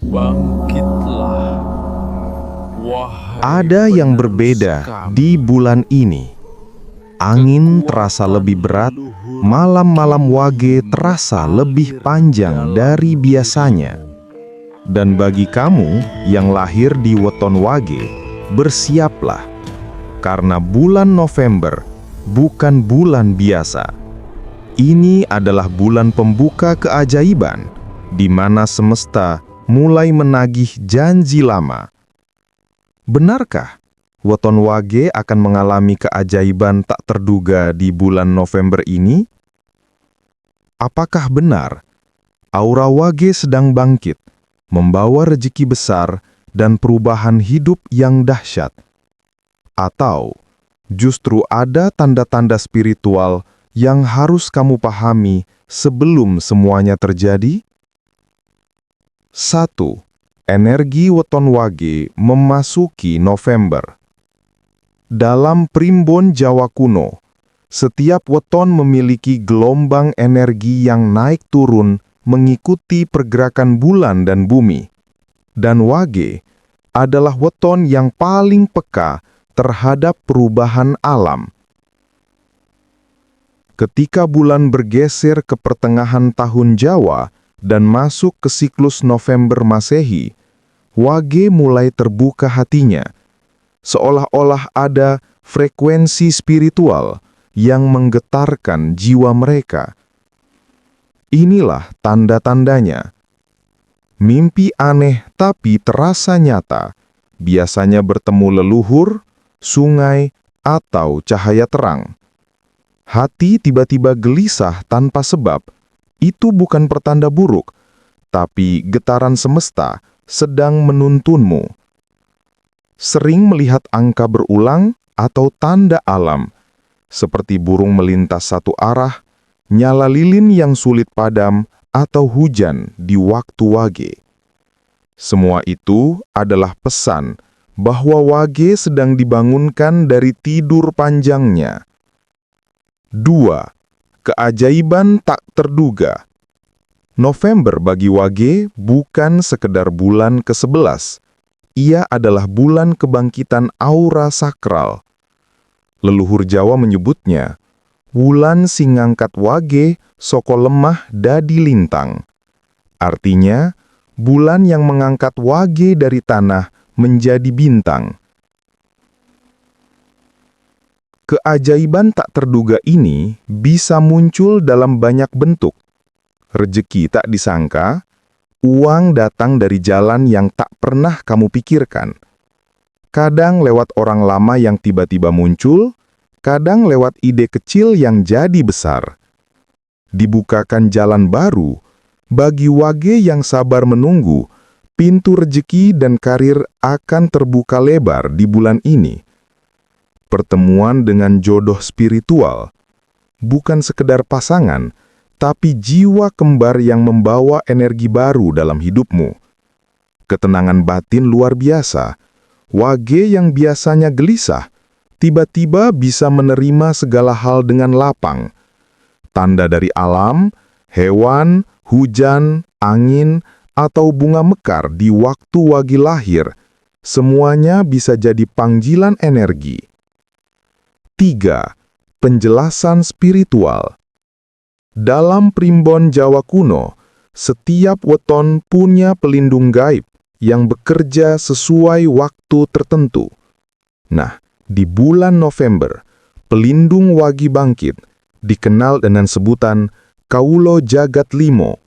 Bangkitlah, wahai Ada yang penerus berbeda kami. di bulan ini. Angin terasa lebih berat, malam-malam wage terasa lebih panjang dari biasanya. Dan bagi kamu yang lahir di weton wage, bersiaplah. Karena bulan November bukan bulan biasa. Ini adalah bulan pembuka keajaiban, di mana semesta mulai menagih janji lama. Benarkah weton wage akan mengalami keajaiban tak terduga di bulan November ini? Apakah benar aura wage sedang bangkit, membawa rezeki besar dan perubahan hidup yang dahsyat? Atau justru ada tanda-tanda spiritual yang harus kamu pahami sebelum semuanya terjadi? 1. Energi weton wage memasuki November. Dalam primbon Jawa kuno, setiap weton memiliki gelombang energi yang naik turun mengikuti pergerakan bulan dan bumi. Dan wage adalah weton yang paling peka terhadap perubahan alam. Ketika bulan bergeser ke pertengahan tahun Jawa dan masuk ke siklus November Masehi, wage mulai terbuka hatinya, seolah-olah ada frekuensi spiritual yang menggetarkan jiwa mereka. Inilah tanda-tandanya. Mimpi aneh tapi terasa nyata, biasanya bertemu leluhur, sungai, atau cahaya terang. Hati tiba-tiba gelisah tanpa sebab. Itu bukan pertanda buruk, tapi getaran semesta sedang menuntunmu. Sering melihat angka berulang atau tanda alam, seperti burung melintas satu arah, nyala lilin yang sulit padam, atau hujan di waktu wage. Semua itu adalah pesan bahwa wage sedang dibangunkan dari tidur panjangnya. 2. Keajaiban tak terduga. November bagi wage bukan sekedar bulan ke-11. Ia adalah bulan kebangkitan aura sakral. Leluhur Jawa menyebutnya, wulan sing ngangkat wage soko lemah dadi lintang. Artinya, bulan yang mengangkat wage dari tanah menjadi bintang. Keajaiban tak terduga ini bisa muncul dalam banyak bentuk. Rezeki tak disangka, uang datang dari jalan yang tak pernah kamu pikirkan. Kadang lewat orang lama yang tiba-tiba muncul, kadang lewat ide kecil yang jadi besar. Dibukakan jalan baru, bagi wage yang sabar menunggu, pintu rezeki dan karir akan terbuka lebar di bulan ini. Pertemuan dengan jodoh spiritual, bukan sekedar pasangan, tapi jiwa kembar yang membawa energi baru dalam hidupmu. Ketenangan batin luar biasa, wage yang biasanya gelisah, tiba-tiba bisa menerima segala hal dengan lapang. Tanda dari alam, hewan, hujan, angin, atau bunga mekar di waktu wage lahir, semuanya bisa jadi panggilan energi. 3. Penjelasan spiritual. Dalam primbon Jawa kuno, setiap weton punya pelindung gaib yang bekerja sesuai waktu tertentu. Nah, di bulan November, pelindung wagi bangkit, dikenal dengan sebutan Kaulo Jagat Limo.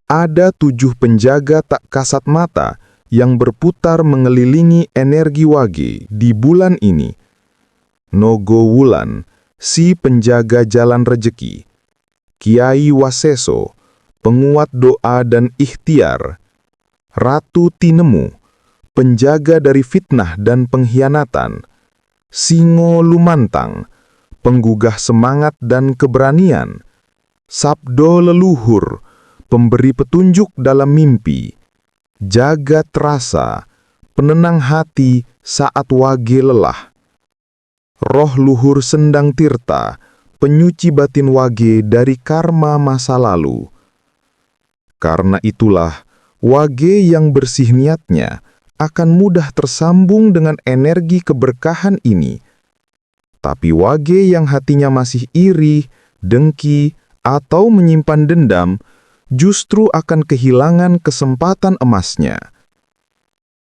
Ada 7 penjaga tak kasat mata yang berputar mengelilingi energi wage di bulan ini. Nogo Wulan, si penjaga jalan rejeki. Kiai Waseso, penguat doa dan ikhtiar. Ratu Tinemu, penjaga dari fitnah dan pengkhianatan. Singo Lumantang, penggugah semangat dan keberanian. Sabdo leluhur, pemberi petunjuk dalam mimpi. Jagat rasa, penenang hati saat wage lelah. Roh luhur Sendang Tirta, penyuci batin wage dari karma masa lalu. Karena itulah, Wage yang bersih niatnya akan mudah tersambung dengan energi keberkahan ini. Tapi wage yang hatinya masih iri, dengki, atau menyimpan dendam, justru akan kehilangan kesempatan emasnya.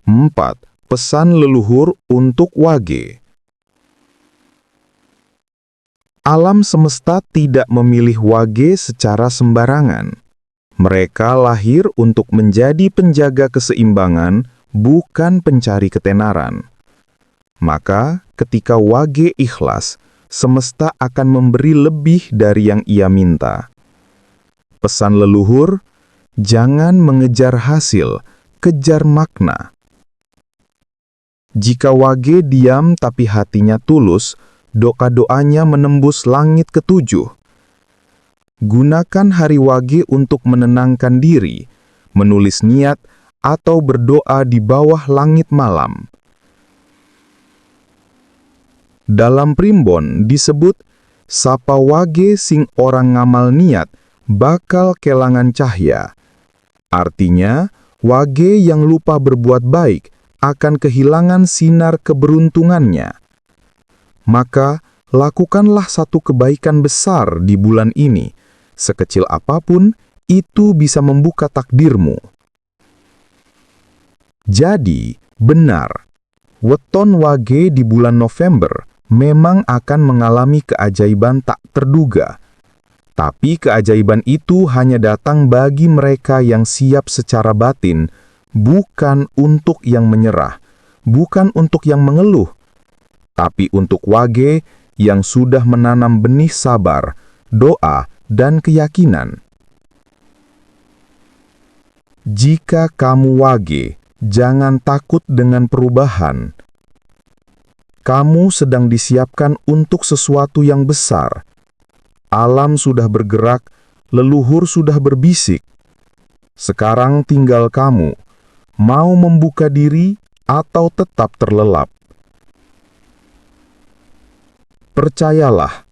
4. Pesan leluhur untuk wage. Alam semesta tidak memilih wage secara sembarangan. Mereka lahir untuk menjadi penjaga keseimbangan, bukan pencari ketenaran. Maka, ketika wage ikhlas, semesta akan memberi lebih dari yang ia minta. Pesan leluhur, jangan mengejar hasil, kejar makna. Jika wage diam tapi hatinya tulus, doa-doanya menembus langit ketujuh. Gunakan hari wage untuk menenangkan diri, menulis niat, atau berdoa di bawah langit malam. Dalam primbon disebut, sapa wage sing orang ngamal niat, bakal kelangan cahya. Artinya, wage yang lupa berbuat baik akan kehilangan sinar keberuntungannya. Maka, lakukanlah satu kebaikan besar di bulan ini. Sekecil apapun, itu bisa membuka takdirmu. Jadi, benar, weton wage di bulan November memang akan mengalami keajaiban tak terduga. Tapi keajaiban itu hanya datang bagi mereka yang siap secara batin, bukan untuk yang menyerah, bukan untuk yang mengeluh, tapi untuk wage yang sudah menanam benih sabar, doa, dan keyakinan. Jika kamu wage, jangan takut dengan perubahan. Kamu sedang disiapkan untuk sesuatu yang besar. Alam sudah bergerak, leluhur sudah berbisik. Sekarang tinggal kamu, mau membuka diri atau tetap terlelap. Percayalah,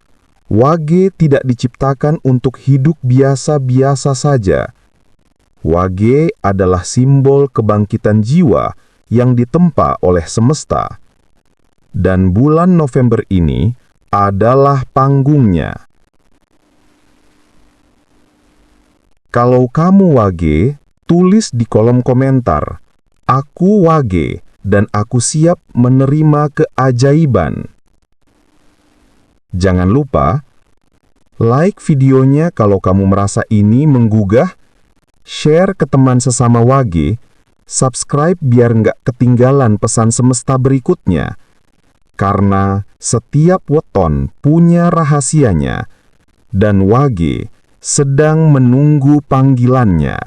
wage tidak diciptakan untuk hidup biasa-biasa saja. Wage adalah simbol kebangkitan jiwa yang ditempa oleh semesta. Dan bulan November ini adalah panggungnya. Kalau kamu wage, tulis di kolom komentar, "Aku wage dan aku siap menerima keajaiban." Jangan lupa, like videonya kalau kamu merasa ini menggugah, share ke teman sesama wage, subscribe biar nggak ketinggalan pesan semesta berikutnya. Karena setiap weton punya rahasianya, dan wage sedang menunggu panggilannya.